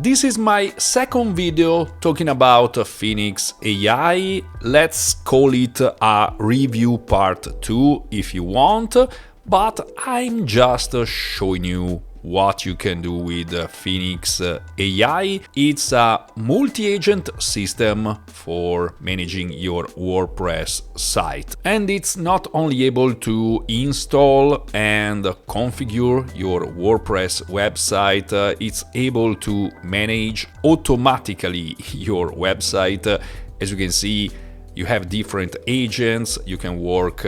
This is my second video talking about Foenix AI. Let's call it a review part 2 if you want, but I'm just showing you what you can do with Foenix AI. It's a multi-agent system for managing your WordPress site, and it's not only able to install and configure your WordPress website, it's able to manage automatically your website. As you can see, you have different agents. You can work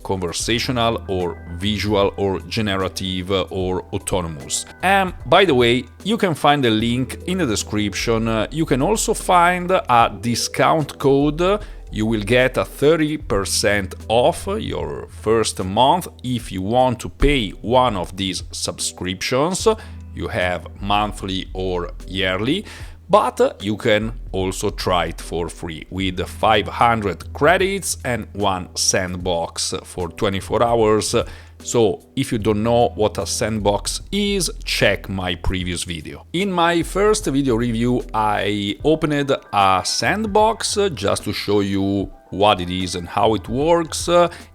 conversational or visual or generative or autonomous. And by the way, you can find the link in the description. You can also find a discount code. You will get a 30% off your first month if you want to pay one of these subscriptions. You have monthly or yearly, but you can also try it for free with 500 credits and one sandbox for 24 hours. So if you don't know what a sandbox is, check my previous video. In my first video review, I opened a sandbox just to show you what it is and how it works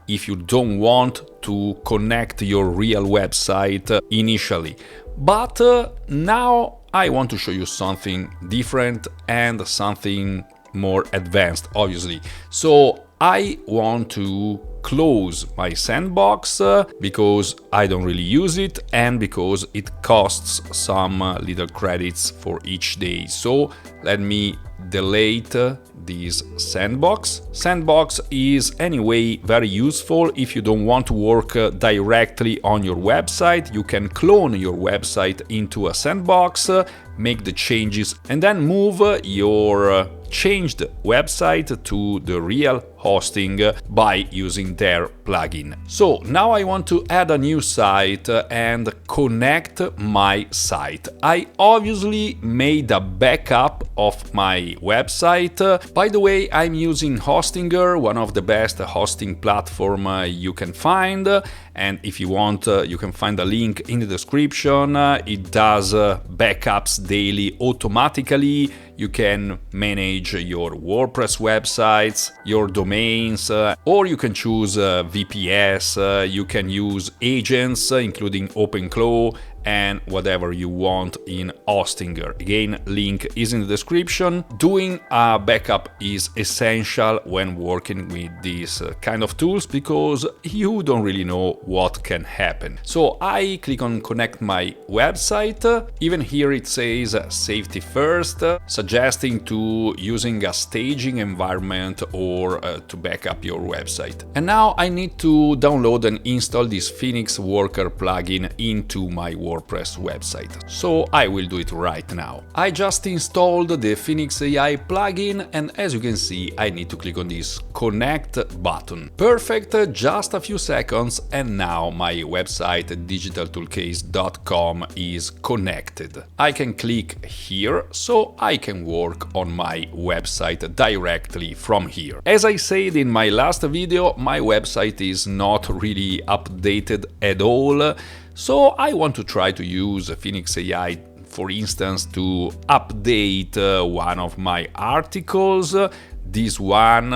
if you don't want to connect your real website initially. But now I want to show you something different and something more advanced, obviously. So I want to close my sandbox because I don't really use it and because it costs some little credits for each day. So let me delete this sandbox. Sandbox is anyway very useful if you don't want to work directly on your website. You can clone your website into a sandbox, make the changes, and then move your changed website to the real hosting by using their plugin. So now I want to add a new site and connect my site. I obviously made a backup of my website. By the way, I'm using Hostinger, one of the best hosting platform you can find. And if you want, you can find a link in the description. It does backups daily automatically. You can manage your WordPress websites, your domains, or you can choose VPS. You can use agents, including OpenClaw, and whatever you want in Hostinger. Again, link is in the description. Doing a backup is essential when working with these kind of tools because you don't really know what can happen. So I click on connect my website. Even here it says safety first, suggesting to using a staging environment or to back up your website. And now I need to download and install this Foenix Worker plugin into my WordPress website. So I will do it right now. I just installed the Foenix AI plugin, and as you can see, I need to click on this connect button. Perfect, just a few seconds, and now my website digitaltoolcase.com is connected. I can click here so I can work on my website directly from here. As I said in my last video, my website is not really updated at all. So I want to try to use Foenix AI, for instance, to update one of my articles. This one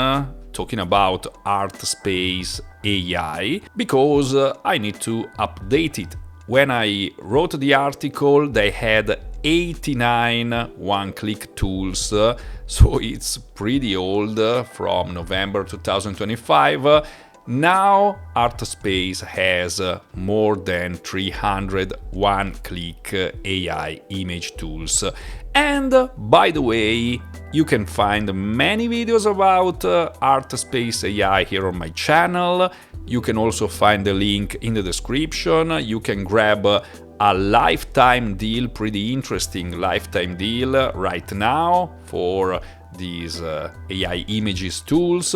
talking about ArtSpace AI, because I need to update it. When I wrote the article, they had 89 one-click tools, so it's pretty old, from November 2025. Now ArtSpace has more than 300 one-click AI image tools. And by the way, you can find many videos about ArtSpace AI here on my channel. You can also find the link in the description. You can grab a lifetime deal, pretty interesting lifetime deal right now for these AI images tools.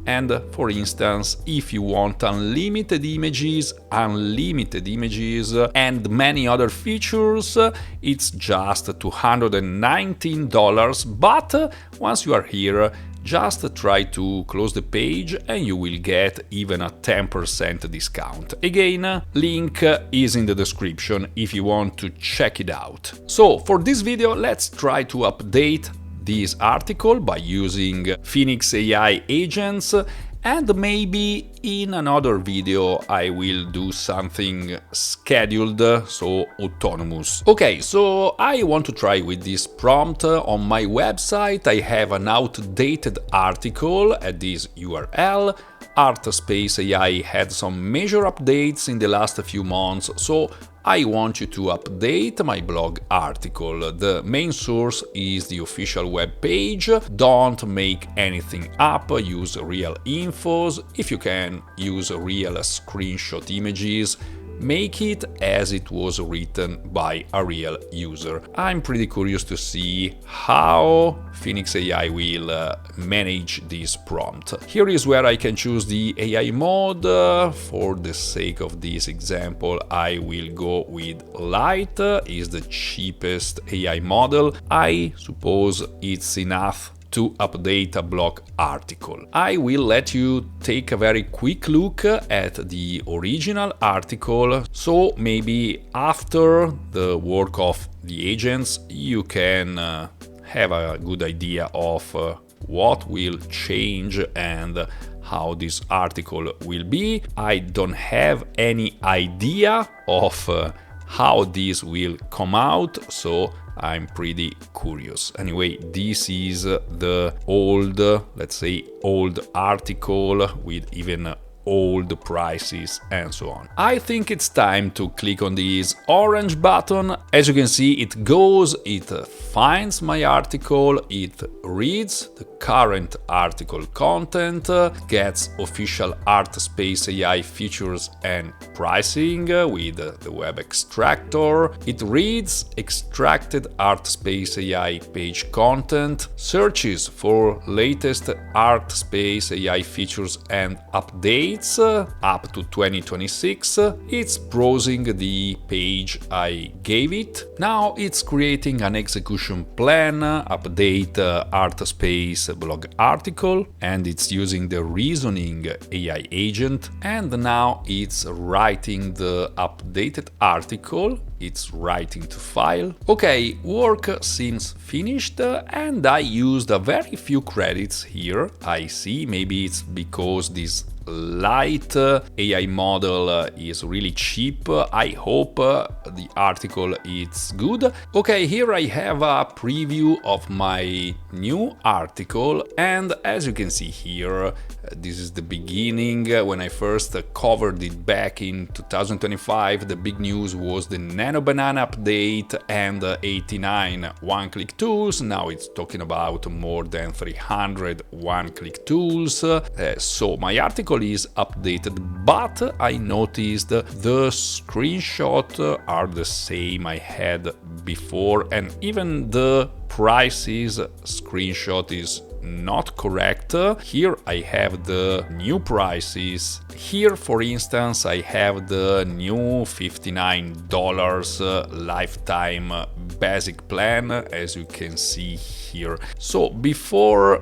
And for instance, if you want unlimited images, and many other features, it's just $219. But once you are here, just try to close the page and you will get even a 10% discount. Again, link is in the description if you want to check it out. So for this video, let's try to update this article by using Foenix AI agents, and maybe in another video I will do something scheduled, so autonomous. Okay, so I want to try with this prompt. On my website I have an outdated article at this URL. Artspace AI had some major updates in the last few months, so I want you to update my blog article. The main source is the official web page. Don't make anything up, use real infos. If you can, use real screenshot images. Make it as it was written by a real user. I'm pretty curious to see how Foenix AI will manage this prompt. Here is where I can choose the AI mode. For the sake of this example, I will go with Light. Is the cheapest AI model. I suppose it's enough to update a blog article. I will let you take a very quick look at the original article, so maybe after the work of the agents you can have a good idea of what will change and how this article will be. I don't have any idea of how this will come out, so I'm pretty curious. Anyway, this is the old, let's say, old article with even old prices and so on. I think it's time to click on this orange button. As you can see, it goes, it finds my article, it reads the current article content, gets official Artspace AI features and pricing with the web extractor. It reads extracted Artspace AI page content, searches for latest Artspace AI features and updates up to 2026. It's browsing the page I gave it. Now it's creating an execution plan, update Artspace blog article, and it's using the reasoning AI agent, and now it's writing the updated article. It's writing to file. Okay, work seems finished, and I used a very few credits here. I see, maybe it's because this Light AI model is really cheap. I hope the article is good. Okay, here I have a preview of my new article, and as you can see here, this is the beginning. When I first covered it back in 2025, the big news was the Nano Banana update and 89 one-click tools. Now it's talking about more than 300 one-click tools. So my article is updated, but I noticed the screenshots are the same I had before, and even the prices screenshot is not correct. Here I have the new prices. Here, for instance, I have the new $59 lifetime basic plan, as you can see here. So before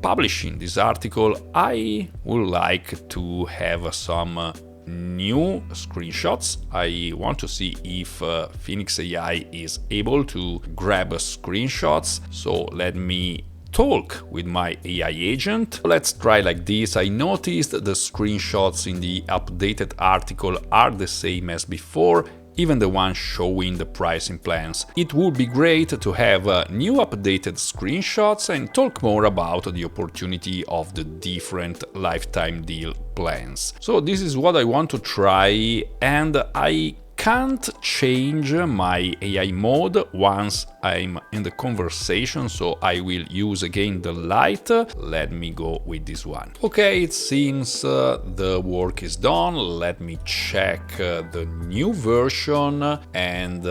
publishing this article, I would like to have some new screenshots. I want to see if Foenix AI is able to grab screenshots. So let me talk with my AI agent. Let's try like this. I noticed the screenshots in the updated article are the same as before, even the ones showing the pricing plans. It would be great to have new updated screenshots and talk more about the opportunity of the different lifetime deal plans. So this is what I want to try, and I can't change my AI mode once I'm in the conversation, so I will use again the light. Let me go with this one. Okay, it seems the work is done. Let me check the new version, and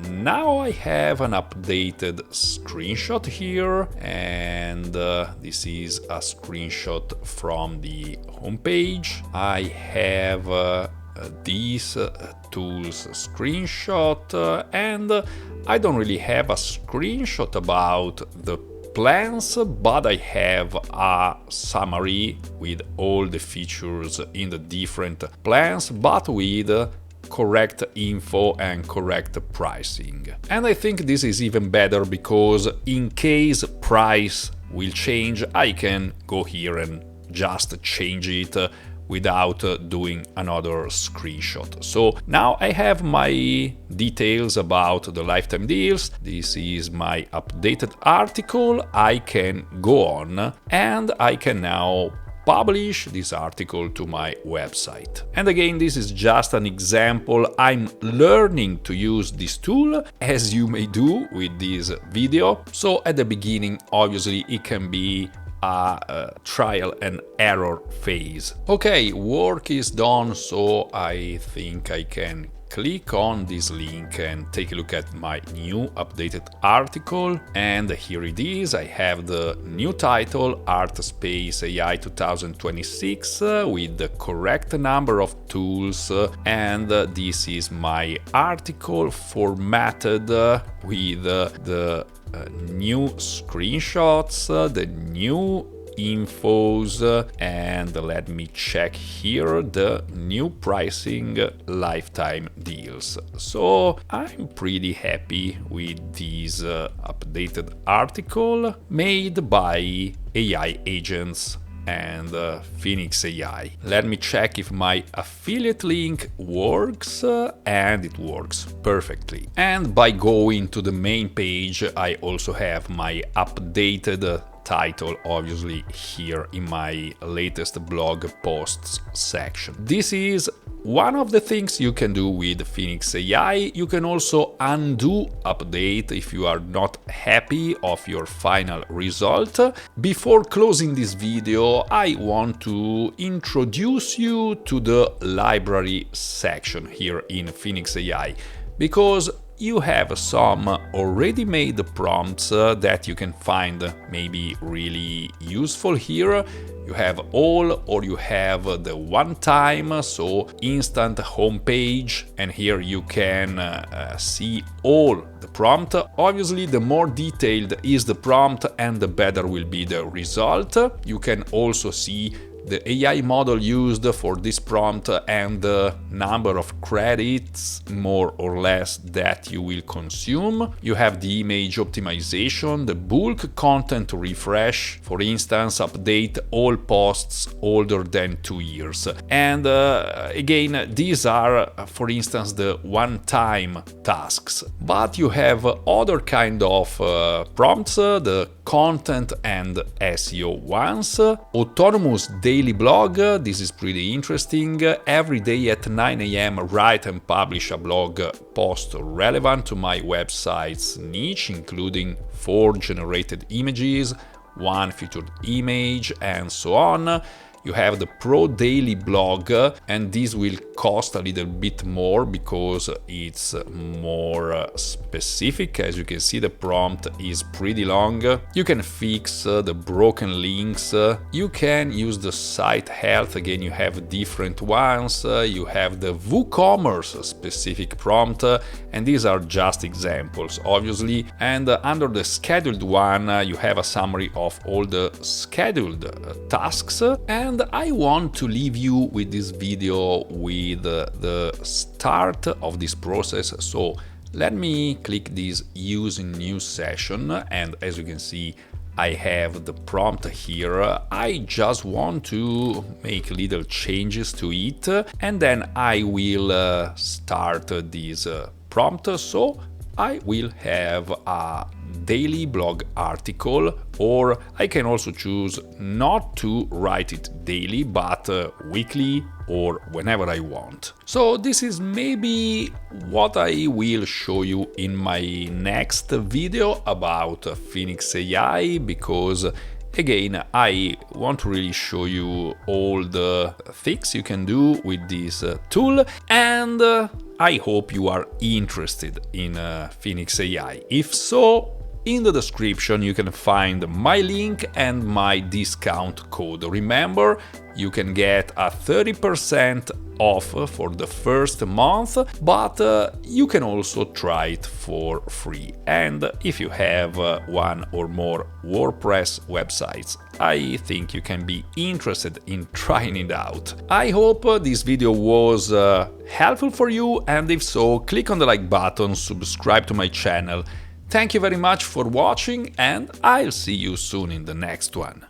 now I have an updated screenshot here, and this is a screenshot from the homepage. I have these tools screenshot, and I don't really have a screenshot about the plans, but I have a summary with all the features in the different plans, but with correct info and correct pricing. And I think this is even better because in case price will change, I can go here and just change it without doing another screenshot. So now I have my details about the lifetime deals. This is my updated article. I can go on and I can now publish this article to my website. And again, this is just an example. I'm learning to use this tool, as you may do with this video. So at the beginning, obviously, it can be a trial and error phase. Okay, work is done, so I think I can click on this link and take a look at my new updated article. And here it is. I have the new title, ArtSpace AI 2026, with the correct number of tools. And this is my article formatted with the new screenshots, the new infos, and let me check here the new pricing lifetime deals. So I'm pretty happy with this updated article made by AI agents and Foenix AI. Let me check if my affiliate link works, and it works perfectly. And by going to the main page, I also have my updated title, obviously, here in my latest blog posts section. This is one of the things you can do with Foenix AI. You can also undo update if you are not happy of your final result. Before closing this video, I want to introduce you to the library section here in Foenix AI, because you have some already made prompts that you can find maybe really useful here. You have all, or you have the one time, so instant homepage, and here you can see all the prompt. Obviously, the more detailed is the prompt and the better will be the result. You can also see the AI model used for this prompt and the number of credits, more or less, that you will consume. You have the image optimization, the bulk content refresh, for instance, update all posts older than 2 years. And again, these are, for instance, the one-time tasks. But you have other kind of prompts, the content and SEO ones, autonomous daily blog. This is pretty interesting. Every day at 9 a.m. write and publish a blog post relevant to my website's niche, including 4 generated images, 1 featured image, and so on. You have the Pro Daily blog, and this will cost a little bit more because it's more specific. As you can see, the prompt is pretty long. You can fix the broken links. You can use the site health. Again, you have different ones. You have the WooCommerce specific prompt, and these are just examples, obviously. And under the scheduled one, you have a summary of all the scheduled tasks. And I want to leave you with this video with the start of this process. So let me click this use in new session, and as you can see, I have the prompt here. I just want to make little changes to it, and then I will start this prompt. So I will have a daily blog article, or I can also choose not to write it daily, but weekly or whenever I want. So this is maybe what I will show you in my next video about Foenix AI, because again, I want to really show you all the things you can do with this tool, and I hope you are interested in Foenix AI. If so, in the description you can find my link and my discount code. Remember, you can get a 30% off for the first month, but you can also try it for free. And if you have one or more WordPress websites, I think you can be interested in trying it out. I hope this video was helpful for you, and if so, click on the like button, subscribe to my channel. Thank you very much for watching, and I'll see you soon in the next one.